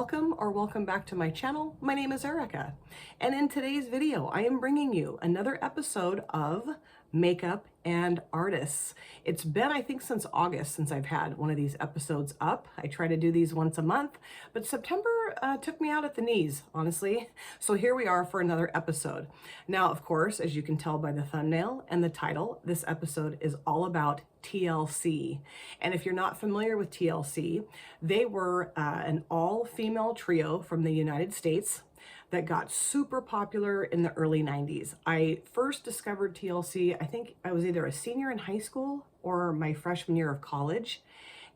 Welcome or welcome back to my channel. My name is Erica, and in today's video I am bringing you another episode of Makeup and Artists. It's been, I think, since August since I've had one of these episodes up. I try to do these once a month, but September took me out at the knees, honestly. So here we are for another episode. Now, of course, as you can tell by the thumbnail and the title, this episode is all about TLC. And if you're not familiar with TLC, they were an all-female trio from the United States that got super popular in the early 90s. I first discovered TLC, I think I was either a senior in high school or my freshman year of college,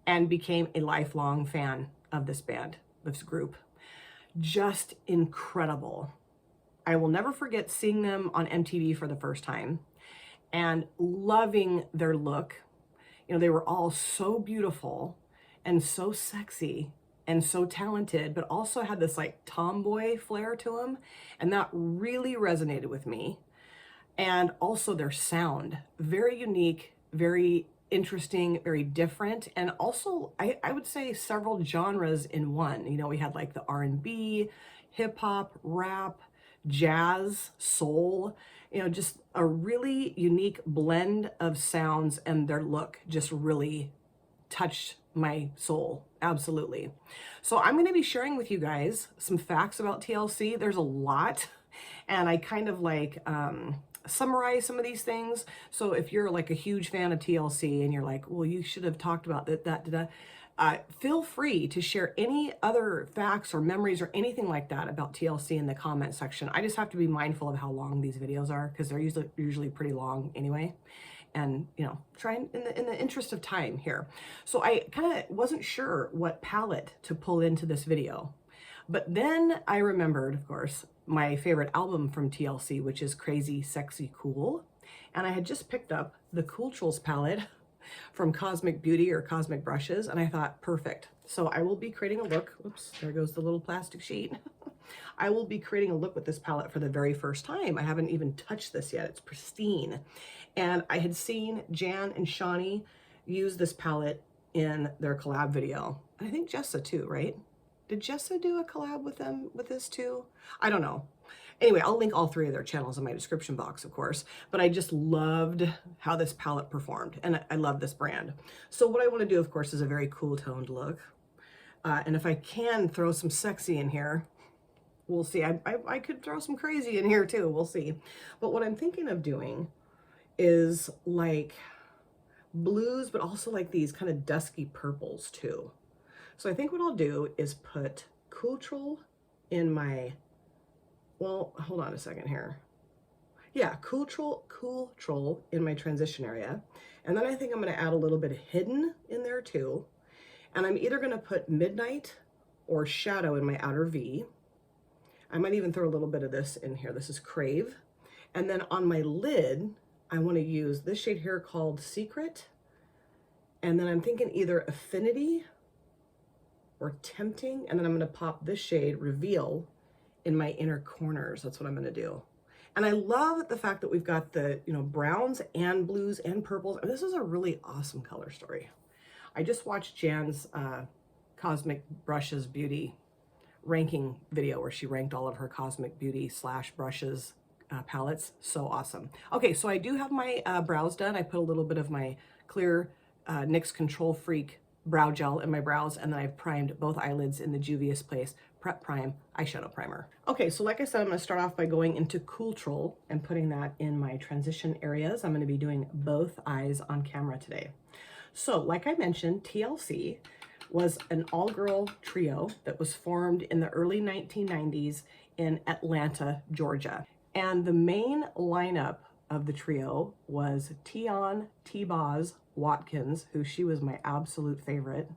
and became a lifelong fan of this band, this group. Just incredible. I will never forget seeing them on MTV for the first time and loving their look. You know, they were all so beautiful and so sexy and so talented, but also had this like tomboy flair to them. And that really resonated with me. And also their sound, very unique, very interesting, very different. And also I would say several genres in one. You know, we had like the R&B, hip hop, rap, jazz, soul, you know, just a really unique blend of sounds, and their look just really touched my soul. Absolutely. So I'm going to be sharing with you guys some facts about TLC. There's a lot, and I kind of like summarize some of these things. So if you're like a huge fan of TLC and you're like, well, you should have talked about that, feel free to share any other facts or memories or anything like that about TLC in the comment section. I just have to be mindful of how long these videos are, because they're usually pretty long anyway. And, you know, trying in the interest of time here. So I kind of wasn't sure what palette to pull into this video. But then I remembered, of course, my favorite album from TLC, which is Crazy, Sexy, Cool. And I had just picked up the Cooltrals palette from Cosmic Beauty or Cosmic Brushes, and I thought, perfect. So I will be creating a look. Oops, there goes the little plastic sheet. I will be creating a look with this palette for the very first time. I haven't even touched this yet. It's pristine. And I had seen Jan and Shawnee use this palette in their collab video. And I think Jessa too, right? Did Jessa do a collab with them with this too? I don't know. Anyway, I'll link all three of their channels in my description box, of course, but I just loved how this palette performed, and I love this brand. So what I want to do, of course, is a very cool toned look. And if I can throw some sexy in here, we'll see. I could throw some crazy in here too, we'll see. But what I'm thinking of doing is like blues, but also like these kind of dusky purples too. So I think what I'll do is put Cooltrals in my, well, hold on a second here. Yeah, Cooltrals in my transition area. And then I think I'm going to add a little bit of hidden in there too. And I'm either going to put Midnight or Shadow in my outer V. I might even throw a little bit of this in here. This is Crave. And then on my lid, I want to use this shade here called Secret. And then I'm thinking either Affinity or Tempting. And then I'm going to pop this shade Reveal in my inner corners. That's what I'm going to do. And I love the fact that we've got the, you know, browns and blues and purples. And this is a really awesome color story. I just watched Jan's Cosmic Brushes Beauty ranking video where she ranked all of her Cosmic Beauty / brushes palettes. So awesome. Okay, so I do have my brows done. I put a little bit of my clear NYX Control Freak brow gel in my brows, and then I've primed both eyelids in the Juvia's Place Prep Prime eyeshadow primer. Okay, so like I said, I'm going to start off by going into Cooltrals and putting that in my transition areas. I'm going to be doing both eyes on camera today. So like I mentioned, TLC was an all-girl trio that was formed in the early 1990s in Atlanta, Georgia. And the main lineup of the trio was Tion T-Boz Watkins, who she was my absolute favorite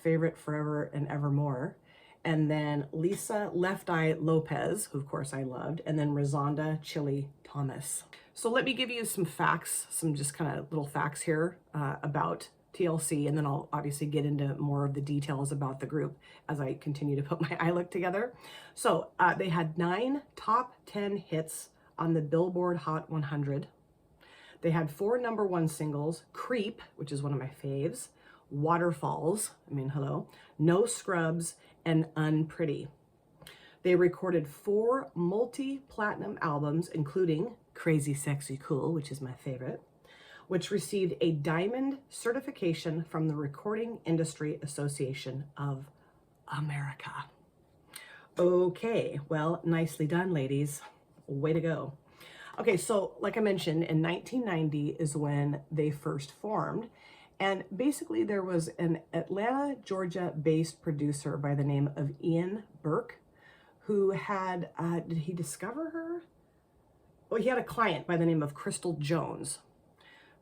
forever and evermore. And then Lisa Left Eye Lopez, who of course I loved, and then Rosanda Chili Thomas. So let me give you some facts, some just kind of little facts here about TLC, and then I'll obviously get into more of the details about the group as I continue to put my eye look together. So they had 9 top 10 hits on the Billboard Hot 100. They had 4 #1 singles, Creep, which is one of my faves, Waterfalls, I mean, hello, No Scrubs, and Unpretty. They recorded 4 multi-platinum albums, including Crazy Sexy Cool, which is my favorite, which received a diamond certification from the Recording Industry Association of America. Okay, well, nicely done, ladies. Way to go. Okay, so like I mentioned, in 1990 is when they first formed. And basically there was an Atlanta, Georgia-based producer by the name of Ian Burke who had, did he discover her? Well, he had a client by the name of Crystal Jones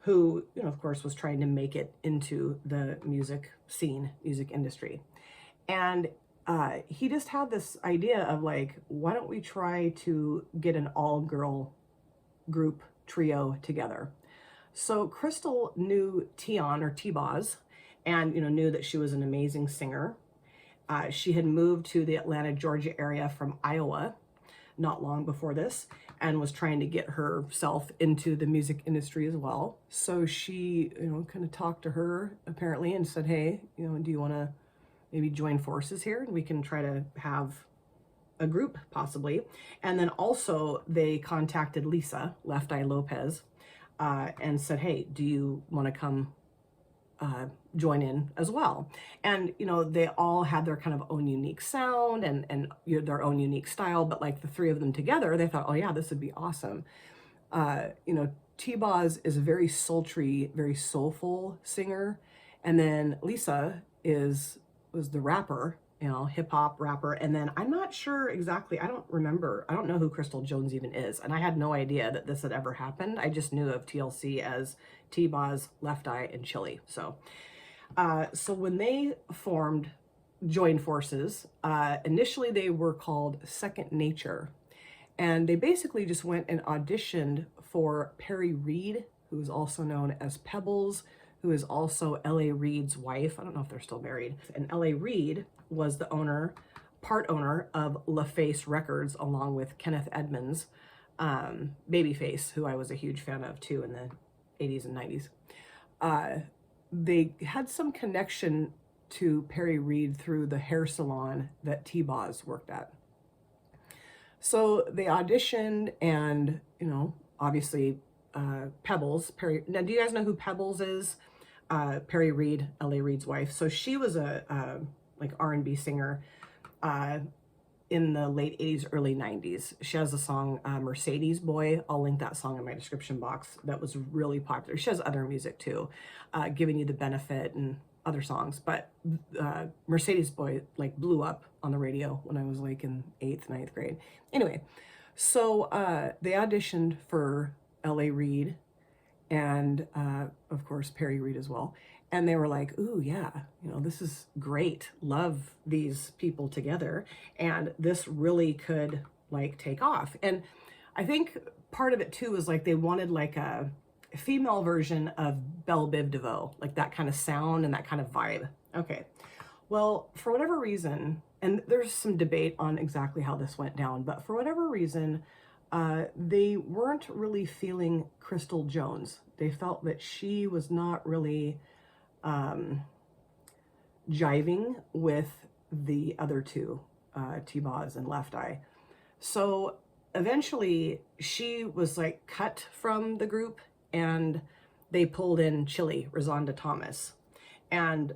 who, you know, of course, was trying to make it into the music scene, music industry. And he just had this idea of like, why don't we try to get an all-girl group trio together? So Crystal knew Tion or T-Boz and, you know, knew that she was an amazing singer. She had moved to the Atlanta, Georgia area from Iowa not long before this and was trying to get herself into the music industry as well. So she, you know, kind of talked to her apparently and said, hey, you know, do you want to maybe join forces here? And we can try to have a group possibly. And then also they contacted Lisa, Left Eye Lopez, and said, hey, do you want to come join in as well? And, you know, they all had their kind of own unique sound and their own unique style, but like the 3 of them together, they thought, oh yeah, this would be awesome. You know, T-Boz is a very sultry, very soulful singer. And then Lisa was the rapper, you know, hip hop rapper. And then I'm not sure exactly, I don't know who Crystal Jones even is. And I had no idea that this had ever happened. I just knew of TLC as T-Boz, Left Eye, and Chili. So when they joined forces, initially they were called Second Nature. And they basically just went and auditioned for Perry Reed, who is also known as Pebbles, who is also L.A. Reid's wife. I don't know if they're still married. And L.A. Reid was the part owner of LaFace Records, along with Kenneth Edmonds, Babyface, who I was a huge fan of too in the 80s and 90s. They had some connection to Perry Reid through the hair salon that T-Boz worked at. So they auditioned and, you know, obviously Pebbles, now do you guys know who Pebbles is? Perry Reid, L.A. Reid's wife. So she was a like R&B singer in the late 80s, early 90s. She has a song, Mercedes Boy. I'll link that song in my description box. That was really popular. She has other music too, Giving You the Benefit and other songs. But Mercedes Boy like blew up on the radio when I was like in 8th, 9th grade. Anyway, so they auditioned for L.A. Reid and of course Perry Reid as well. And they were like, ooh, yeah, you know, this is great. Love these people together. And this really could like take off. And I think part of it too is like they wanted like a female version of Belle Biv DeVoe, like that kind of sound and that kind of vibe. Okay, well, for whatever reason, and there's some debate on exactly how this went down, but for whatever reason, they weren't really feeling Crystal Jones. They felt that she was not really jiving with the other 2, T-Boz and Left Eye. So eventually she was like cut from the group and they pulled in Chili, Rosanda Thomas. And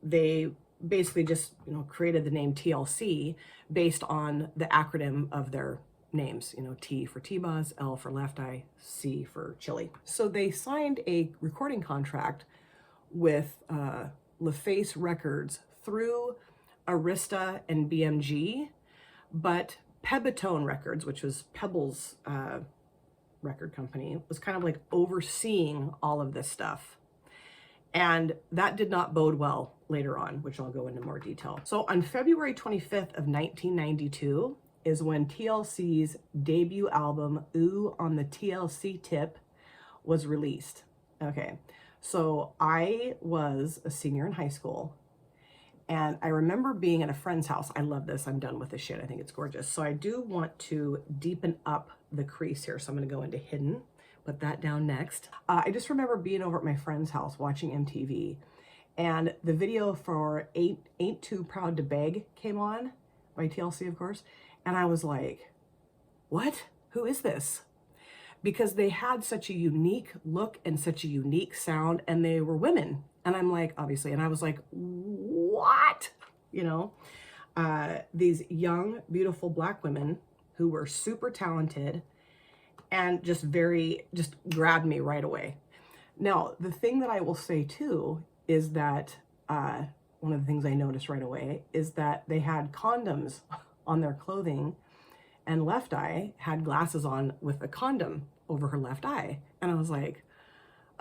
they basically just, you know, created the name TLC based on the acronym of their names, you know, T for T-Boz, L for Left Eye, C for Chili. So they signed a recording contract with LaFace Records through Arista and BMG, but Pebitone Records, which was Pebbles' record company, was kind of like overseeing all of this stuff. And that did not bode well later on, which I'll go into more detail. So on February 25th of 1992 is when TLC's debut album, Ooh on the TLC Tip, was released. Okay, so I was a senior in high school and I remember being at a friend's house. I love this. I'm done with this shit. I think it's gorgeous. So I do want to deepen up the crease here. So I'm going to go into hidden, put that down next. I just remember being over at my friend's house watching MTV And the video for Ain't Too Proud to Beg came on by TLC, of course. And I was like, what? Who is this? Because they had such a unique look and such a unique sound, and they were women. And I'm like, obviously, and I was like, what? You know, these young, beautiful Black women who were super talented and just grabbed me right away. Now, the thing that I will say too is that one of the things I noticed right away is that they had condoms on their clothing, and Left Eye had glasses on with a condom over her left eye. And I was like,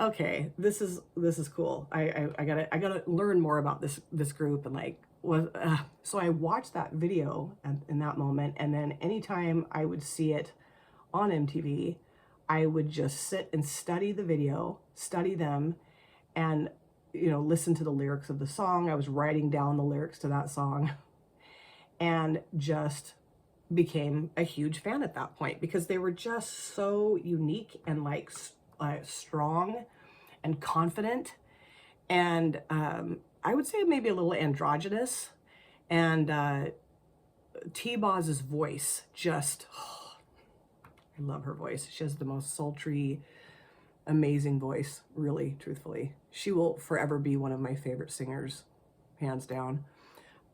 okay, this is cool. I gotta learn more about this group. And like, so I watched that video in that moment, and then anytime I would see it on MTV, I would just sit and study the video, study them, and listen to the lyrics of the song. I was writing down the lyrics to that song, and just became a huge fan at that point, because they were just so unique and like strong and confident, and I would say maybe a little androgynous. And T-Boz's voice just, I love her voice. She has the most sultry, amazing voice, really, truthfully. She will forever be one of my favorite singers, hands down.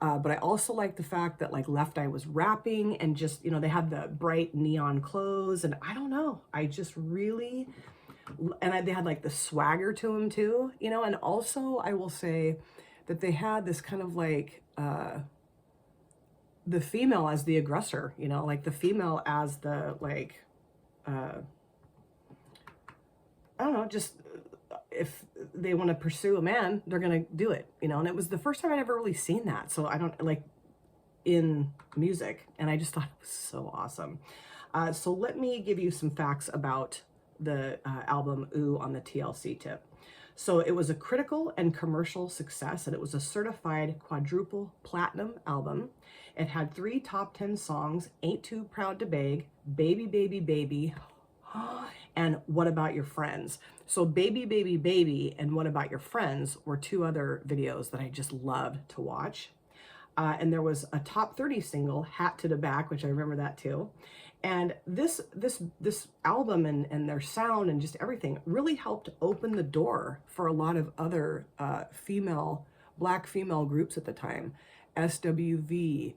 But I also like the fact that like Left Eye was rapping, and just, they had the bright neon clothes, and I don't know, I just really, and they had like the swagger to them too, and also I will say that they had this kind of like, the female as the aggressor, like the female as the like, I don't know, just if they want to pursue a man, they're going to do it, and it was the first time I'd ever really seen that. So I don't like in music, and I just thought it was so awesome. So let me give you some facts about the album Ooh on the TLC tip. So it was a critical and commercial success, and it was a certified quadruple platinum album. It had 3 top 10 songs: Ain't Too Proud to Beg, Baby Baby Baby, and What About Your Friends. So Baby Baby Baby and What About Your Friends were 2 other videos that I just loved to watch. And there was a top 30 single, Hat to the Back, which I remember that too. And this album and their sound and just everything really helped open the door for a lot of other Black female groups at the time. SWV,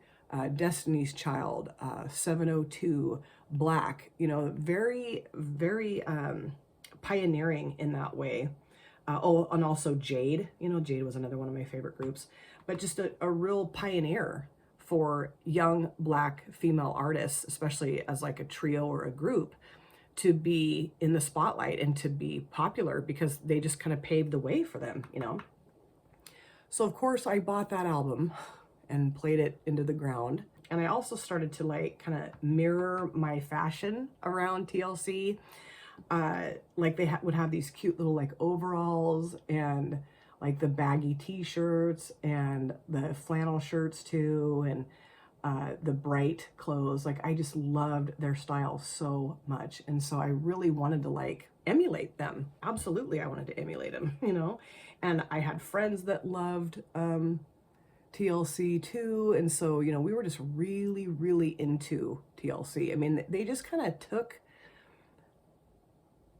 Destiny's Child, 702, Black, very, very pioneering in that way. Oh, and also Jade. Jade was another one of my favorite groups. But just a real pioneer for young Black female artists, especially as like a trio or a group, to be in the spotlight and to be popular, because they just kind of paved the way for them, So of course I bought that album and played it into the ground. And I also started to like kind of mirror my fashion around TLC. Like they would have these cute little like overalls, and like the baggy t-shirts and the flannel shirts too, and the bright clothes. Like I just loved their style so much, and so I really wanted to like emulate them. Absolutely, I wanted to emulate them, And I had friends that loved TLC too, and so we were just really, really into TLC. I mean, they just kind of took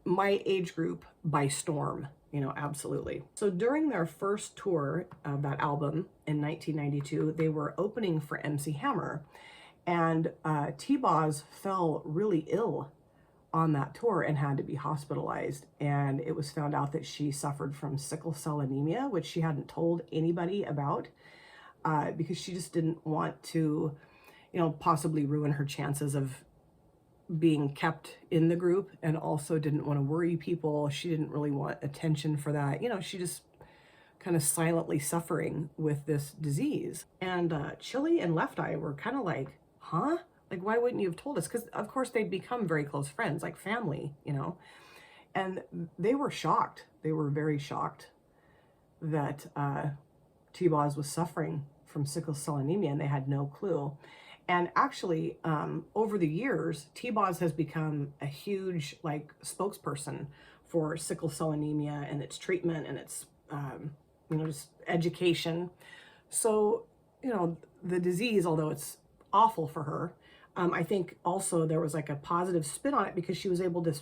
my age group by storm, absolutely. So during their first tour of that album in 1992, they were opening for MC Hammer, and T-Boz fell really ill on that tour and had to be hospitalized. And it was found out that she suffered from sickle cell anemia, which she hadn't told anybody about, because she just didn't want to, possibly ruin her chances of being kept in the group, and also didn't want to worry people. She didn't really want attention for that. She just kind of silently suffering with this disease. And Chili and Left Eye were kind of like, huh? Like, why wouldn't you have told us? Because of course they'd become very close friends, like family, and they were shocked. They were very shocked that T-Boz was suffering from sickle cell anemia, and they had no clue. And actually, over the years, T-Boz has become a huge like spokesperson for sickle cell anemia and its treatment and its just education. So, the disease, although it's awful for her, I think also there was like a positive spin on it because she was able to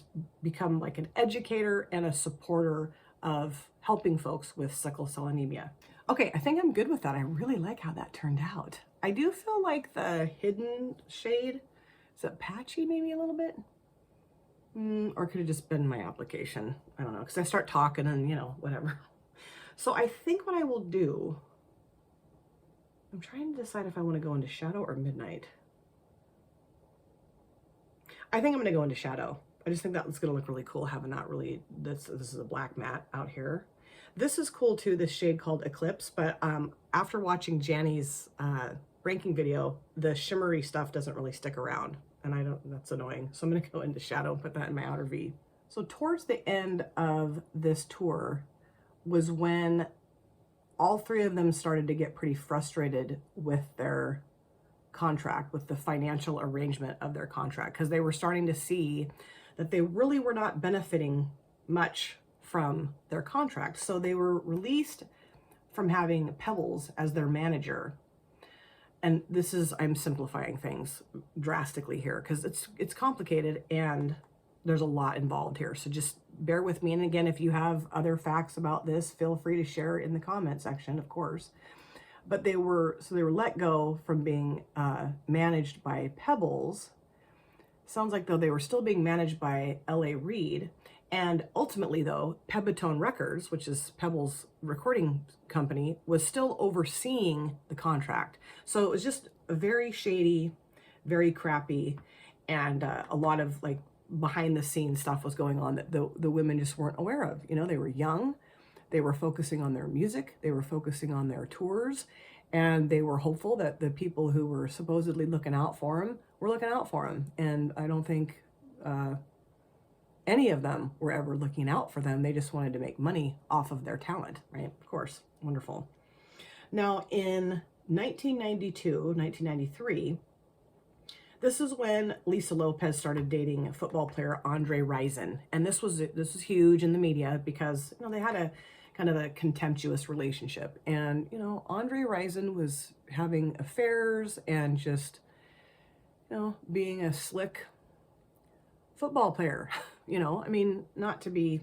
become like an educator and a supporter of helping folks with sickle cell anemia. Okay, I think I'm good with that. I really like how that turned out. I do feel like the hidden shade, is it patchy maybe a little bit? Or could have just been my application. I don't know, because I start talking and, whatever. So I think what I will do, I'm trying to decide if I want to go into shadow or midnight. I think I'm going to go into shadow. I just think that's going to look really cool having that really, this is a black matte out here. This is cool too, this shade called Eclipse, but after watching Janny's ranking video, the shimmery stuff doesn't really stick around. And that's annoying. So I'm gonna go into shadow and put that in my outer V. So towards the end of this tour was when all three of them started to get pretty frustrated with their contract, with the financial arrangement of their contract, because they were starting to see that they really were not benefiting much from their contract. So they were released from having Pebbles as their manager. And this is, I'm simplifying things drastically here because it's complicated and there's a lot involved here. So just bear with me. And again, if you have other facts about this, feel free to share in the comment section, of course. But they were let go from being managed by Pebbles. Sounds like though they were still being managed by L.A. Reid. And ultimately though, Pebitone Records, which is Pebbles' recording company, was still overseeing the contract. So it was just a very shady, very crappy, and a lot of like behind the scenes stuff was going on that the women just weren't aware of. They were young, they were focusing on their music, they were focusing on their tours, and they were hopeful that the people who were supposedly looking out for them were looking out for them. And I don't think any of them were ever looking out for them. They just wanted to make money off of their talent, right? Of course, wonderful. Now in 1992, 1993, this is when Lisa Lopez started dating football player Andre Rison. And this was huge in the media because, they had a kind of a contemptuous relationship. And, Andre Rison was having affairs and just, being a slick football player. Not to be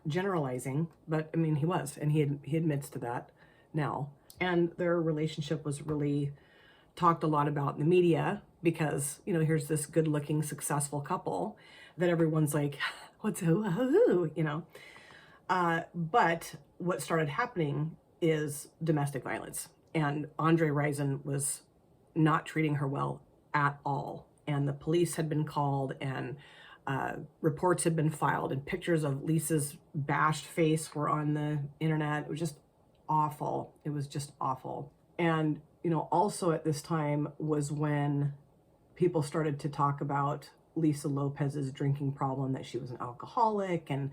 generalizing, but he was, and he admits to that now. And their relationship was really talked a lot about in the media because, here's this good-looking, successful couple that everyone's like, what's who, but what started happening is domestic violence. And Andre Rison was not treating her well at all. And the police had been called and reports had been filed and pictures of Lisa's bashed face were on the internet. It was just awful. It was just awful. And, also at this time was when people started to talk about Lisa Lopez's drinking problem, that she was an alcoholic. And,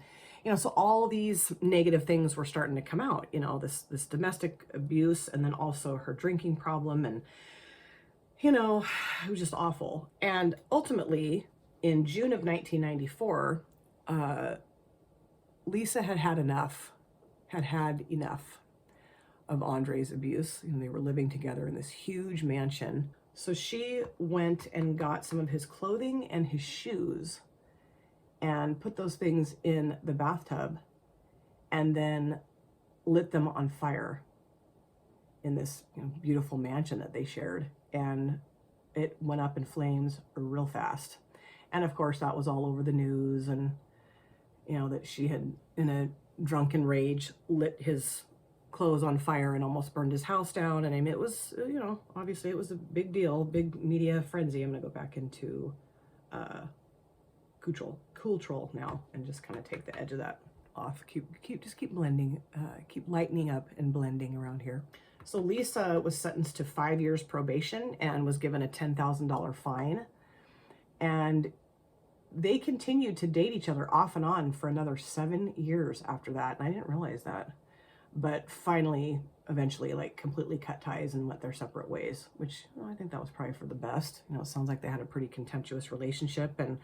so all these negative things were starting to come out, this domestic abuse and then also her drinking problem. And, it was just awful. And ultimately, in June of 1994, Lisa had enough of Andre's abuse. They were living together in this huge mansion. So she went and got some of his clothing and his shoes and put those things in the bathtub and then lit them on fire in this beautiful mansion that they shared. And it went up in flames real fast. And of course that was all over the news, and that she had in a drunken rage lit his clothes on fire and almost burned his house down. And it was, obviously it was a big deal, big media frenzy. I'm gonna go back into Cooltrals now and just kind of take the edge of that off. Just keep blending, keep lightening up and blending around here. So Lisa was sentenced to 5 years probation and was given a $10,000 fine. And they continued to date each other off and on for another 7 years after that. And I didn't realize that. But finally, eventually, completely cut ties and went their separate ways, which I think that was probably for the best. It sounds like they had a pretty contemptuous relationship. And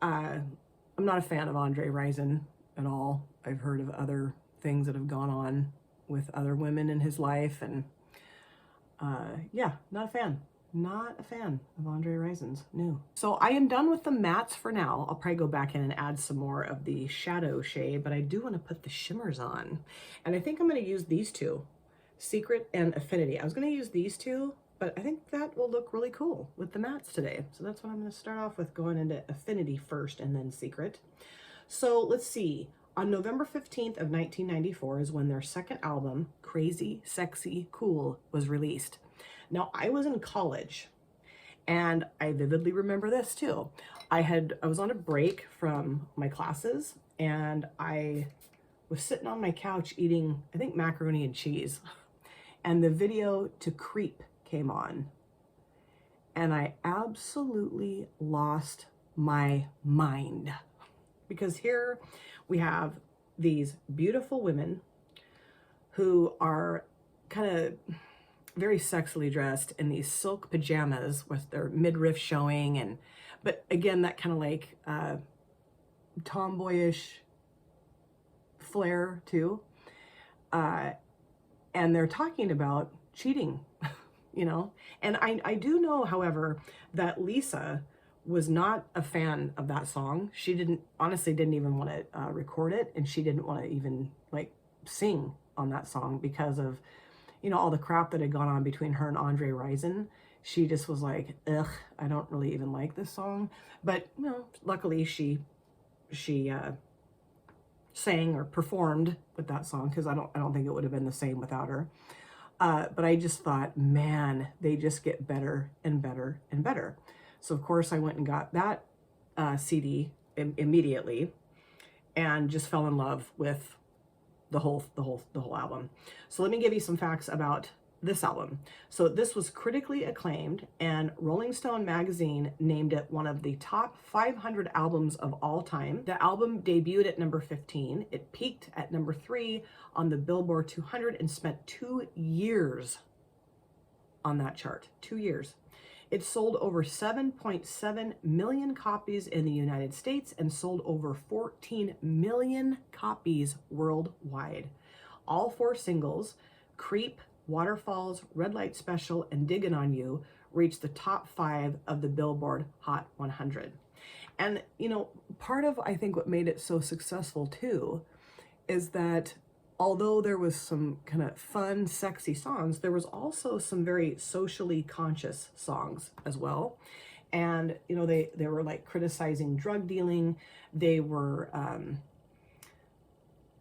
I'm not a fan of Andre Rison. at all. I've heard of other things that have gone on with other women in his life, and yeah, not a fan. Not a fan of Andre Rison's new. So I am done with the mattes for now. I'll probably go back in and add some more of the shadow shade, but I do want to put the shimmers on. And I think I'm going to use these two, Secret and Affinity. I was going to use these two, but I think that will look really cool with the mattes today. So that's what I'm going to start off with, going into Affinity first and then Secret. So let's see. On November 15th of 1994 is when their second album, Crazy, Sexy, Cool, was released. Now, I was in college, and I vividly remember this too. I was on a break from my classes, and I was sitting on my couch eating, I think, macaroni and cheese, and the video to Creep came on, and I absolutely lost my mind, because here we have these beautiful women who are kind of very sexily dressed in these silk pajamas with their midriff showing, but again, that kind of like tomboyish flair too. And they're talking about cheating, you know. And I do know, however, that Lisa was not a fan of that song. She honestly didn't even want to record it, and she didn't want to even like sing on that song because of, you know, all the crap that had gone on between her and Andre Rison. She just was like, ugh, I don't really even like this song. But, you know, luckily she sang or performed with that song, because I don't think it would have been the same without her. But I just thought, man, they just get better and better and better. So of course I went and got that CD immediately, and just fell in love with the whole album. So let me give you some facts about this album. So this was critically acclaimed, and Rolling Stone magazine named it one of the top 500 albums of all time. The album debuted at number 15. It peaked at number 3 on the Billboard 200 and spent 2 years on that chart. 2 years. It sold over 7.7 million copies in the United States and sold over 14 million copies worldwide. All 4 singles, Creep, Waterfalls, Red Light Special, and Diggin' on You, reached the top 5 of the Billboard Hot 100. And, you know, part of, I think, what made it so successful too is that although there was some kind of fun, sexy songs, there was also some very socially conscious songs as well. And, you know, they were like criticizing drug dealing. They were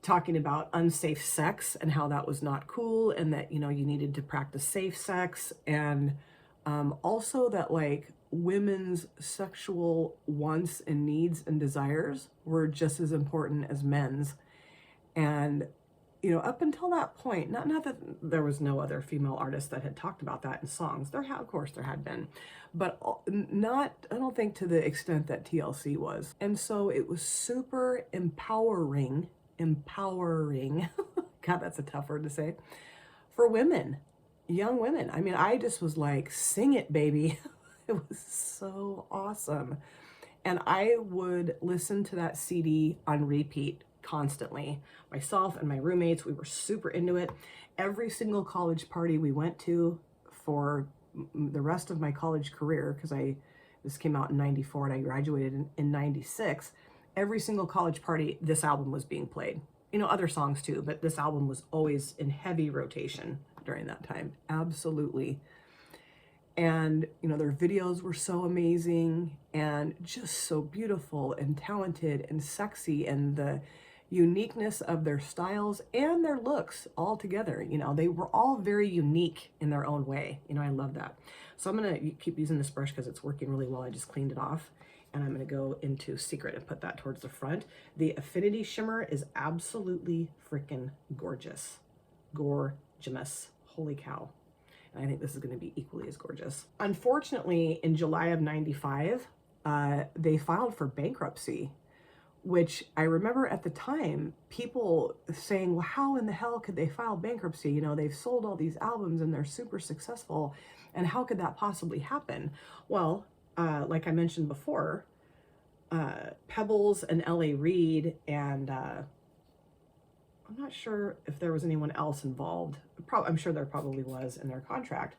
talking about unsafe sex and how that was not cool, and that, you know, you needed to practice safe sex. And also that like women's sexual wants and needs and desires were just as important as men's. And, you know, up until that point, not that there was no other female artist that had talked about that in songs. Of course there had been, but not, I don't think to the extent that TLC was. And so it was super empowering, God, that's a tough word to say, for women, young women. I mean, I just was like, sing it, baby. It was so awesome. And I would listen to that CD on repeat constantly. Myself and my roommates, we were super into it. Every single college party we went to for the rest of my college career, because this came out in 94 and I graduated in 96, every single college party, this album was being played. You know, other songs too, but this album was always in heavy rotation during that time. Absolutely. And, you know, their videos were so amazing and just so beautiful and talented and sexy, and the uniqueness of their styles and their looks all together. You know, they were all very unique in their own way. You know, I love that. So I'm going to keep using this brush because it's working really well. I just cleaned it off. And I'm going to go into Secret and put that towards the front. The Affinity shimmer is absolutely freaking gorgeous. Gorgeous. Holy cow. And I think this is going to be equally as gorgeous. Unfortunately, in July of 95, they filed for bankruptcy, which I remember at the time, people saying, well, how in the hell could they file bankruptcy? You know, they've sold all these albums and they're super successful, and how could that possibly happen? Well, like I mentioned before, Pebbles and L.A. Reid, and I'm not sure if there was anyone else involved. I'm sure there probably was in their contract,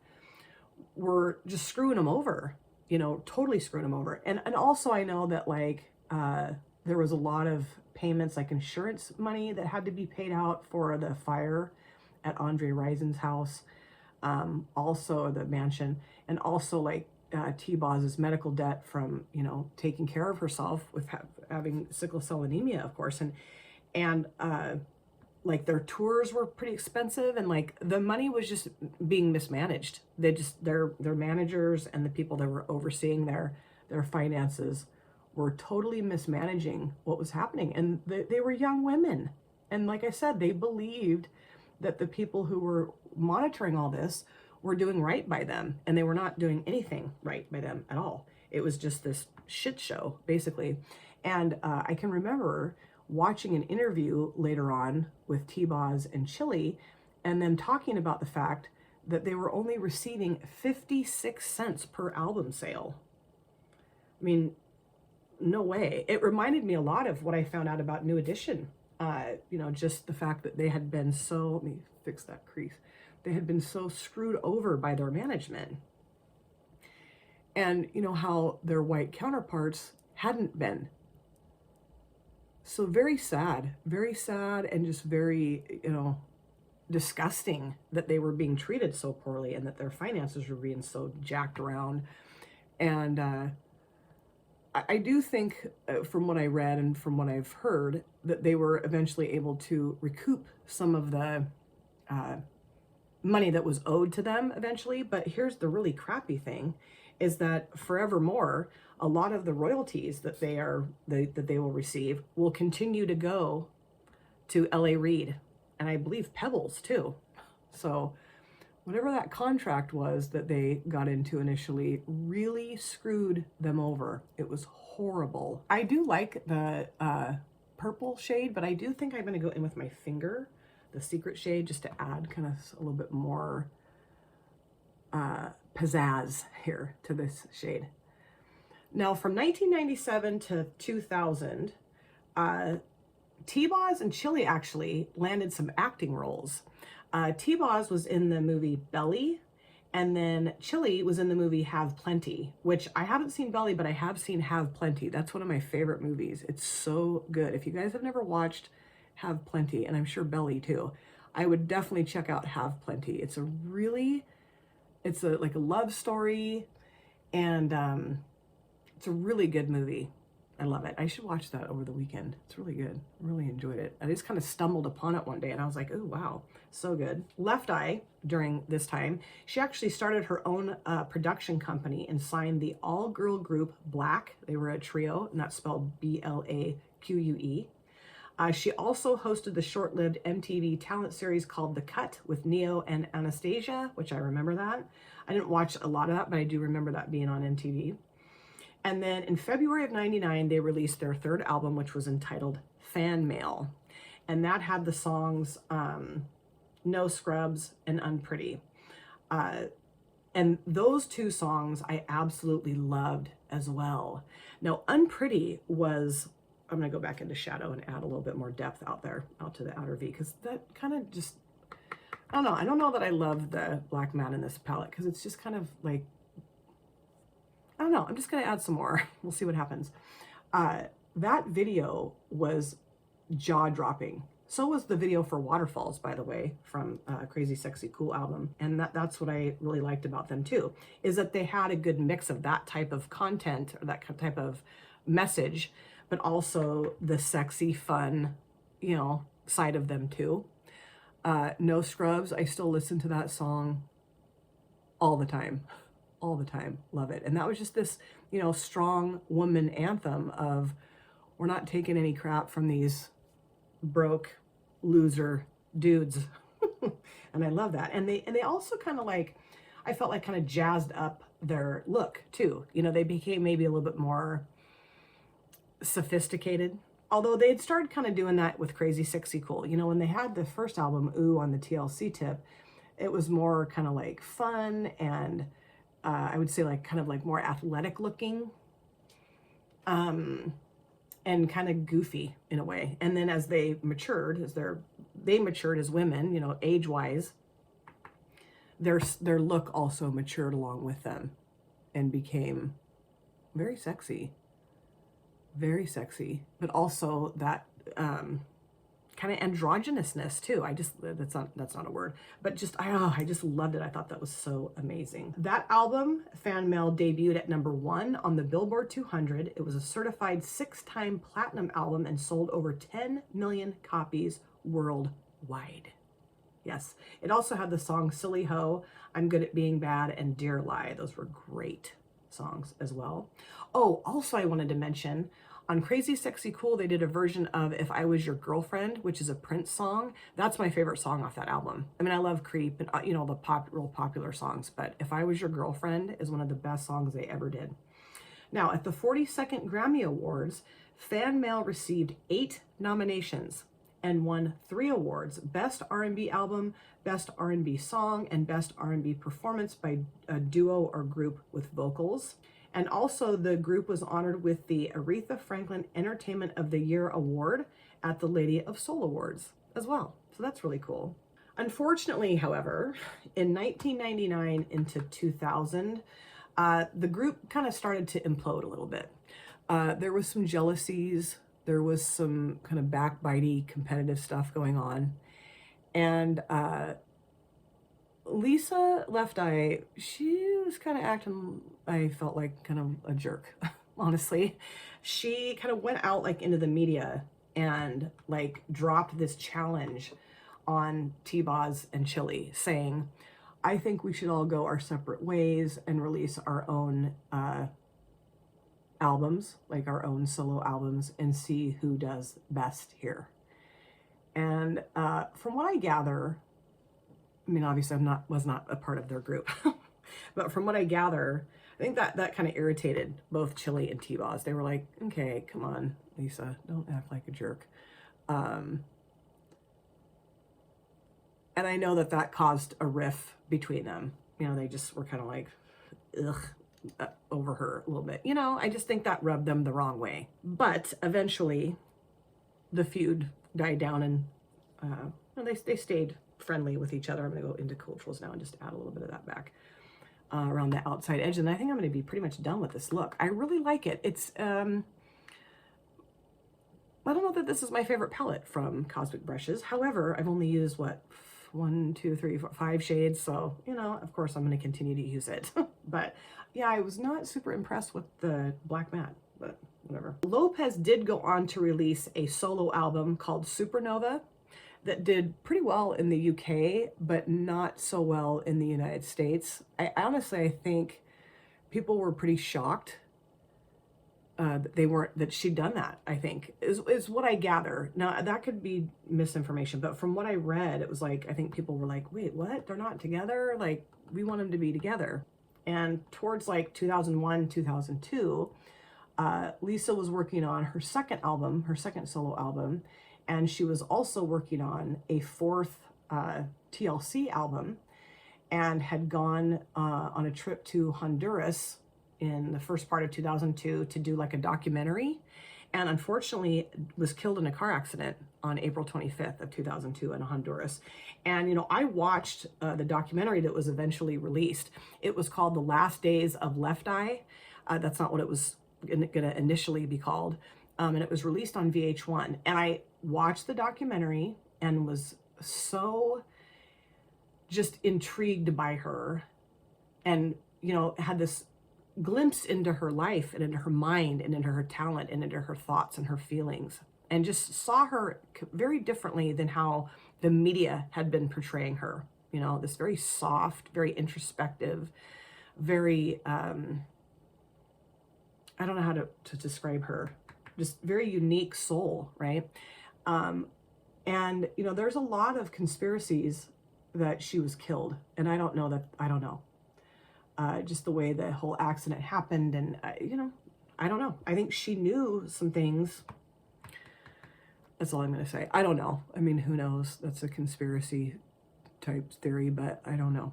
were just screwing them over, you know, totally screwing them over. And also I know that like there was a lot of payments, like insurance money that had to be paid out for the fire at Andre Rison's house, also the mansion, and also like T-Boz's medical debt from, you know, taking care of herself with having sickle cell anemia, of course. And like their tours were pretty expensive, and like the money was just being mismanaged. They just, their managers and the people that were overseeing their finances were totally mismanaging what was happening. And they were young women. And like I said, they believed that the people who were monitoring all this were doing right by them, and they were not doing anything right by them at all. It was just this shit show, basically. And I can remember watching an interview later on with T-Boz and Chili, and them talking about the fact that they were only receiving 56 cents per album sale. I mean, no way. It reminded me a lot of what I found out about New Edition. You know, just the fact that they had been so, let me fix that crease. They had been so screwed over by their management. And you know how their white counterparts hadn't been. So very sad, and just very, you know, disgusting that they were being treated so poorly and that their finances were being so jacked around. And I do think, from what I read and from what I've heard, that they were eventually able to recoup some of the money that was owed to them eventually. But here's the really crappy thing, is that forevermore, a lot of the royalties that they will receive will continue to go to L.A. Reid, and I believe Pebbles too. So whatever that contract was that they got into initially really screwed them over. It was horrible. I do like the purple shade, but I do think I'm going to go in with my finger, the secret shade, just to add kind of a little bit more pizzazz here to this shade. Now, from 1997 to 2000, T-Boz and Chili actually landed some acting roles. T-Boz was in the movie Belly, and then Chili was in the movie Have Plenty, which I haven't seen Belly, but I have seen Have Plenty. That's one of my favorite movies. It's so good. If you guys have never watched Have Plenty, and I'm sure Belly too, I would definitely check out Have Plenty. It's like a love story, and it's a really good movie. I love it. I should watch that over the weekend. It's really good. I really enjoyed it. I just kind of stumbled upon it one day and I was like, oh, wow, so good. Left Eye, during this time, she actually started her own production company and signed the all-girl group Black. They were a trio, and that's spelled B-L-A-Q-U-E. She also hosted the short-lived MTV talent series called The Cut with Neo and Anastasia, which I remember that. I didn't watch a lot of that, but I do remember that being on MTV. And then in February of '99, they released their third album, which was entitled Fan Mail. And that had the songs No Scrubs and Unpretty. And those two songs I absolutely loved as well. Now, Unpretty was, I'm going to go back into shadow and add a little bit more depth out to the outer V, because that kind of just, I don't know that I love the black man in this palette, because it's just kind of like, I don't know. I'm just going to add some more. We'll see what happens. That video was jaw-dropping. So was the video for Waterfalls, by the way, from Crazy Sexy Cool album. And that's what I really liked about them too, is that they had a good mix of that type of content, or that type of message, but also the sexy, fun, you know, side of them too. No Scrubs, I still listen to that song all the time. All the time. Love it. And that was just this, you know, strong woman anthem of, we're not taking any crap from these broke loser dudes. And I love that. And they also kind of like, I felt like kind of jazzed up their look too. You know, they became maybe a little bit more sophisticated. Although they had started kind of doing that with Crazy Sexy Cool. You know, when they had the first album, Ooh, on the TLC tip, it was more kind of like fun and I would say like kind of like more athletic looking. and kind of goofy in a way. And then as they matured, they matured as women, you know, age-wise, their look also matured along with them and became very sexy, but also that kind of androgynousness too. That's not a word, but just I just loved it. I thought that was so amazing. That album, Fan Mail, debuted at #1 on the Billboard 200. It was a certified 6-time platinum album and sold over 10 million copies worldwide. Yes, it also had the song Silly Ho, I'm Good at Being Bad, and Dear Lie. Those were great songs as well. Oh, also I wanted to mention, on Crazy Sexy Cool, they did a version of If I Was Your Girlfriend, which is a Prince song. That's my favorite song off that album. I mean, I love Creep and, you know, the real popular songs, but If I Was Your Girlfriend is one of the best songs they ever did. Now, at the 42nd Grammy Awards, Fan Mail received 8 nominations and won 3 awards: Best R&B Album, Best R&B Song, and Best R&B Performance by a duo or group with vocals. And also the group was honored with the Aretha Franklin Entertainment of the Year Award at the Lady of Soul Awards as well. So that's really cool. Unfortunately, however, in 1999 into 2000, the group kind of started to implode a little bit. There was some jealousies. There was some kind of backbitey competitive stuff going on. And Lisa Left Eye, she was kind of acting, I felt like, kind of a jerk, honestly. She kind of went out like into the media and like dropped this challenge on T-Boz and Chili, saying, I think we should all go our separate ways and release our own albums, like our own solo albums, and see who does best here. And from what I gather, I mean, obviously was not a part of their group, but from what I gather, I think that kind of irritated both Chili and T-Boz. They were like, okay, come on, Lisa, don't act like a jerk. And I know that caused a rift between them. You know, they just were kind of like, ugh, over her a little bit. You know, I just think that rubbed them the wrong way. But eventually, the feud died down, and they stayed friendly with each other. I'm going to go into Cooltrals now and just add a little bit of that back around the outside edge. And I think I'm going to be pretty much done with this look. I really like it. It's, I don't know that this is my favorite palette from Cosmic Brushes. However, I've only used, what, 1, 2, 3, 4, 5 shades. So, you know, of course I'm going to continue to use it. But yeah, I was not super impressed with the black matte, but whatever. Lopez did go on to release a solo album called Supernova that did pretty well in the UK, but not so well in the United States. I think people were pretty shocked that she'd done that, I think, is what I gather. Now, that could be misinformation, but from what I read, it was like, I think people were like, wait, what? They're not together? Like, we want them to be together. And towards like 2001, 2002, Lisa was working on her second solo album, and she was also working on a 4th TLC album, and had gone on a trip to Honduras in the first part of 2002 to do like a documentary, and unfortunately was killed in a car accident on April 25th of 2002 in Honduras. And, you know, I watched the documentary that was eventually released. It was called The Last Days of Left Eye. That's not what it was going to initially be called. And it was released on VH1. And I watched the documentary and was so just intrigued by her, and, you know, had this glimpse into her life and into her mind and into her talent and into her thoughts and her feelings, and just saw her very differently than how the media had been portraying her. You know, this very soft, very introspective, very, I don't know how to describe her, just very unique soul, right? And, you know, there's a lot of conspiracies that she was killed, and I don't know. Just the way the whole accident happened, and, you know, I don't know. I think she knew some things. That's all I'm going to say. I don't know. I mean, who knows? That's a conspiracy type theory, but I don't know.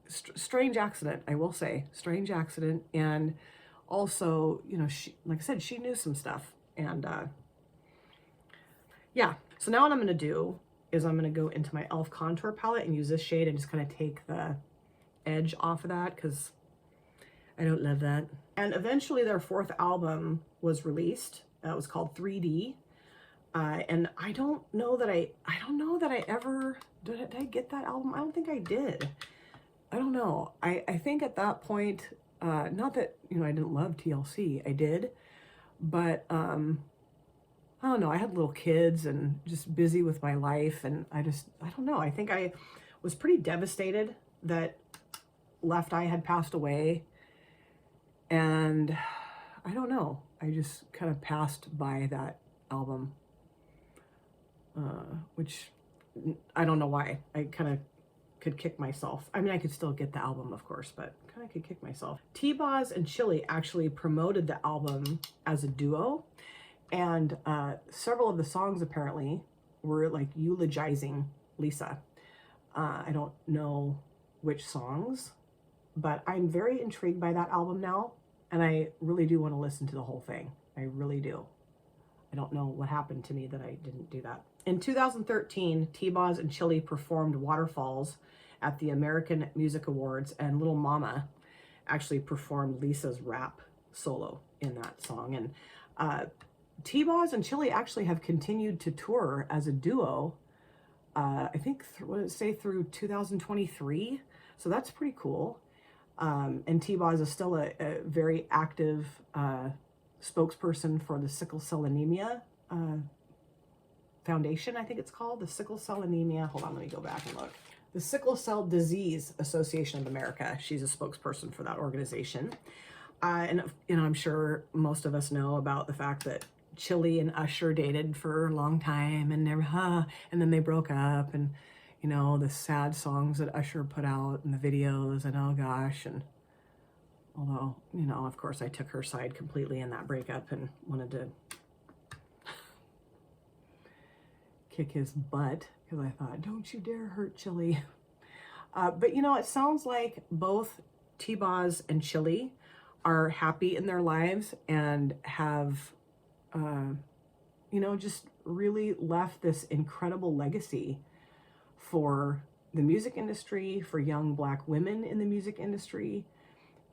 Strange accident, I will say. Strange accident. And also, you know, she, like I said, she knew some stuff. And yeah, so now what I'm going to do is I'm going to go into my e.l.f. contour palette and use this shade and just kind of take the edge off of that because I don't love that. And eventually their fourth album was released. It was called 3D. And I don't know that I ever, did I get that album? I don't think I did. I don't know. I think at that point, not that, you know, I didn't love TLC, I did, but I don't know, I had little kids and just busy with my life, and I don't know. I think I was pretty devastated that Left Eye had passed away, and I don't know. I just kind of passed by that album, which I don't know why. I kind of could kick myself. I mean, I could still get the album, of course, but kind of could kick myself. T-Boz and Chili actually promoted the album as a duo, and several of the songs apparently were like eulogizing Lisa. I don't know which songs, but I'm very intrigued by that album now, and I really do want to listen to the whole thing. I really do. I don't know what happened to me that I didn't do that. In 2013, T-Boz and Chili performed Waterfalls at the American Music Awards, and Little Mama actually performed Lisa's rap solo in that song. And T-Boz and Chili actually have continued to tour as a duo, I think, what did it say, through 2023? So that's pretty cool. And T-Boz is still a very active spokesperson for the Sickle Cell Anemia Foundation, I think it's called, the Sickle Cell Anemia. Hold on, let me go back and look. The Sickle Cell Disease Association of America. She's a spokesperson for that organization. And, you know, I'm sure most of us know about the fact that Chili and Usher dated for a long time and never, and then they broke up, and, you know, the sad songs that Usher put out and the videos, and oh gosh. And although, you know, of course I took her side completely in that breakup and wanted to kick his butt because I thought, don't you dare hurt Chili. But, you know, it sounds like both T-Boz and Chili are happy in their lives and have, you know, just really left this incredible legacy for the music industry, for young Black women in the music industry.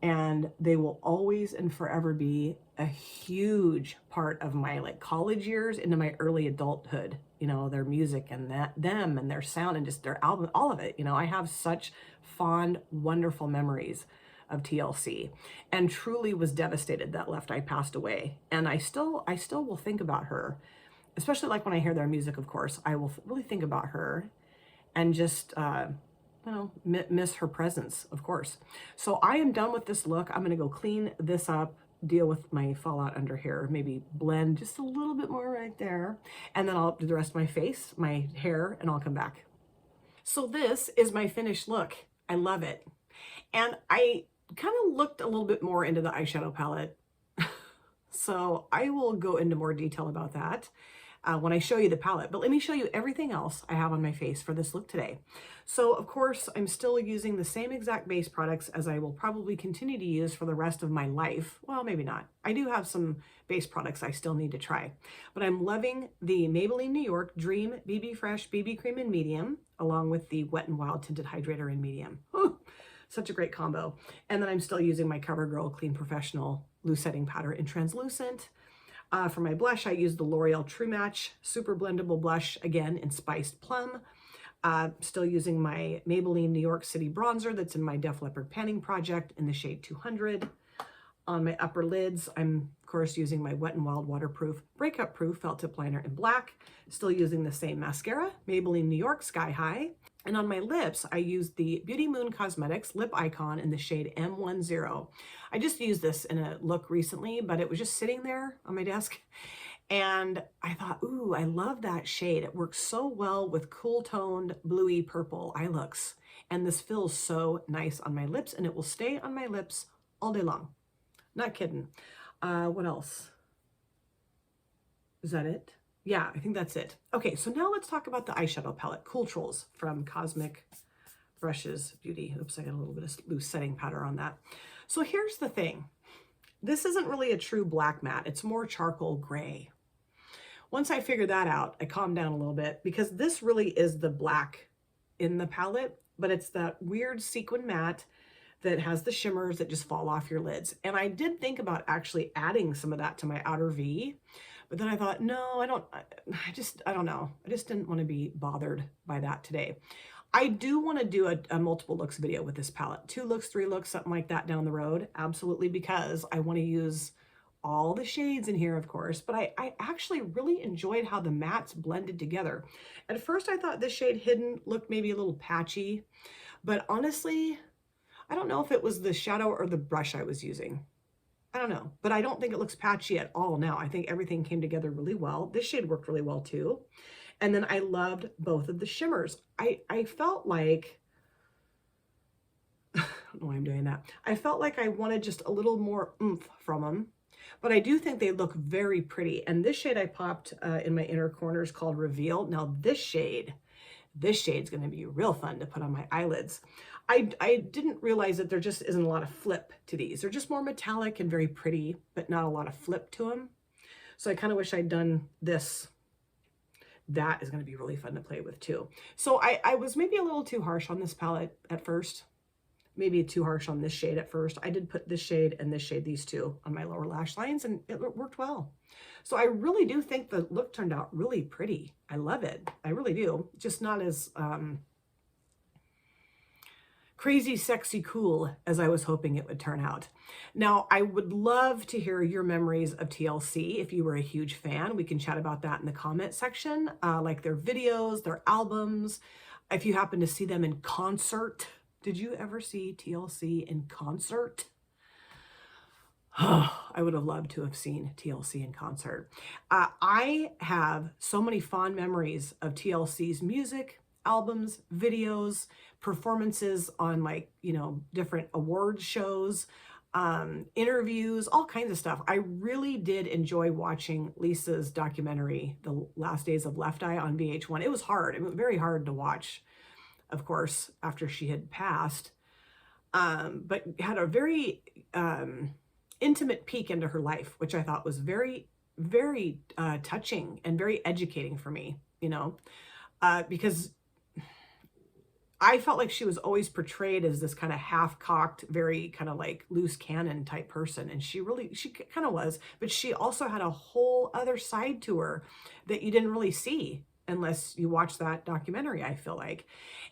And they will always and forever be a huge part of my like college years into my early adulthood. You know, their music and them and their sound and just their album, all of it. You know, I have such fond, wonderful memories of TLC, and truly was devastated that Left Eye passed away. And I still will think about her, especially like when I hear their music, of course, I will really think about her and just, you know, miss her presence, of course. So I am done with this look. I'm going to go clean this up, deal with my fallout under here, maybe blend just a little bit more right there. And then I'll do the rest of my face, my hair, and I'll come back. So this is my finished look. I love it. And I kind of looked a little bit more into the eyeshadow palette. So I will go into more detail about that when I show you the palette. But let me show you everything else I have on my face for this look today. So of course, I'm still using the same exact base products as I will probably continue to use for the rest of my life. Well, maybe not. I do have some base products I still need to try. But I'm loving the Maybelline New York Dream BB Fresh BB Cream in medium, along with the Wet n Wild Tinted Hydrator in medium. Ooh, such a great combo. And then I'm still using my CoverGirl Clean Professional Loose Setting Powder in translucent. For my blush, I use the L'Oreal True Match Super Blendable Blush, again in Spiced Plum. Still using my Maybelline New York City Bronzer that's in my Def Leppard Panning Project in the shade 200. On my upper lids, I'm, of course, using my Wet n Wild Waterproof Breakup Proof Felt Tip Liner in black. Still using the same mascara, Maybelline New York Sky High. And on my lips, I used the Beauty Moon Cosmetics Lip Icon in the shade M10. I just used this in a look recently, but it was just sitting there on my desk. And I thought, ooh, I love that shade. It works so well with cool toned bluey purple eye looks. And this feels so nice on my lips, and it will stay on my lips all day long. Not kidding. What else? Is that it? Yeah, I think that's it. Okay, so now let's talk about the eyeshadow palette, Cooltrals from Cosmic Brushes Beauty. Oops, I got a little bit of loose setting powder on that. So here's the thing. this isn't really a true black matte. It's more charcoal gray. Once I figured that out, I calmed down a little bit because this really is the black in the palette, but it's that weird sequin matte that has the shimmers that just fall off your lids. And I did think about actually adding some of that to my outer V, but then I thought, no, I don't know. I just didn't want to be bothered by that today. I do want to do a multiple looks video with this palette, 2 looks, 3 looks, something like that down the road. Absolutely, because I want to use all the shades in here, of course, but I actually really enjoyed how the mattes blended together. At first, I thought this shade Hidden looked maybe a little patchy, but honestly, I don't know if it was the shadow or the brush I was using. I don't know, but I don't think it looks patchy at all now. I think everything came together really well. This shade worked really well too. And then I loved both of the shimmers. I felt like, I don't know why I'm doing that. I felt like I wanted just a little more oomph from them, but I do think they look very pretty. And this shade I popped in my inner corners called Reveal. Now this shade's gonna be real fun to put on my eyelids. I didn't realize that there just isn't a lot of flip to these. They're just more metallic and very pretty, but not a lot of flip to them. So I kind of wish I'd done this. That is going to be really fun to play with too. So I was maybe a little too harsh on this palette at first. Maybe too harsh on this shade at first. I did put this shade and this shade, these two, on my lower lash lines, and it worked well. So I really do think the look turned out really pretty. I love it. I really do. Just not as crazy, sexy, cool as I was hoping it would turn out. Now, I would love to hear your memories of TLC. If you were a huge fan, we can chat about that in the comment section, like their videos, their albums. If you happen to see them in concert, did you ever see TLC in concert? I would have loved to have seen TLC in concert. I have so many fond memories of TLC's music, albums, videos, performances on, like, you know, different award shows, interviews, all kinds of stuff. I really did enjoy watching Lisa's documentary, The Last Days of Left Eye, on VH1. It was hard. It was very hard to watch, of course, after she had passed, but had a very intimate peek into her life, which I thought was very, very touching and very educating for me, you know, because I felt like she was always portrayed as this kind of half-cocked, very kind of like loose cannon type person. And she kind of was, but she also had a whole other side to her that you didn't really see unless you watch that documentary, I feel like.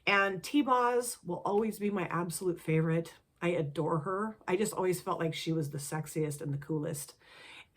And T-Boz will always be my absolute favorite. I adore her. I just always felt like she was the sexiest and the coolest.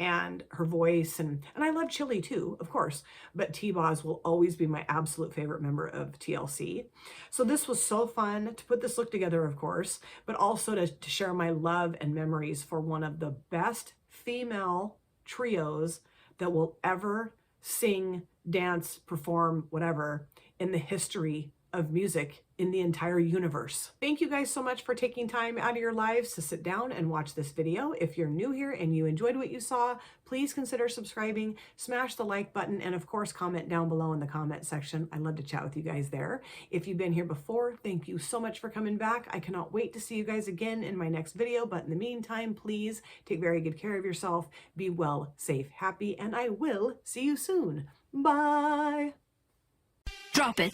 And her voice, and I love Chili too, of course, but T-Boz will always be my absolute favorite member of TLC. So this was so fun to put this look together, of course, but also to share my love and memories for one of the best female trios that will ever sing, dance, perform, whatever, in the history of music in the entire universe. Thank you guys so much for taking time out of your lives to sit down and watch this video. If you're new here and you enjoyed what you saw, please consider subscribing, smash the like button, and of course, comment down below in the comment section. I'd love to chat with you guys there. If you've been here before, thank you so much for coming back. I cannot wait to see you guys again in my next video, but in the meantime, please take very good care of yourself, be well, safe, happy, and I will see you soon. Bye! Drop it.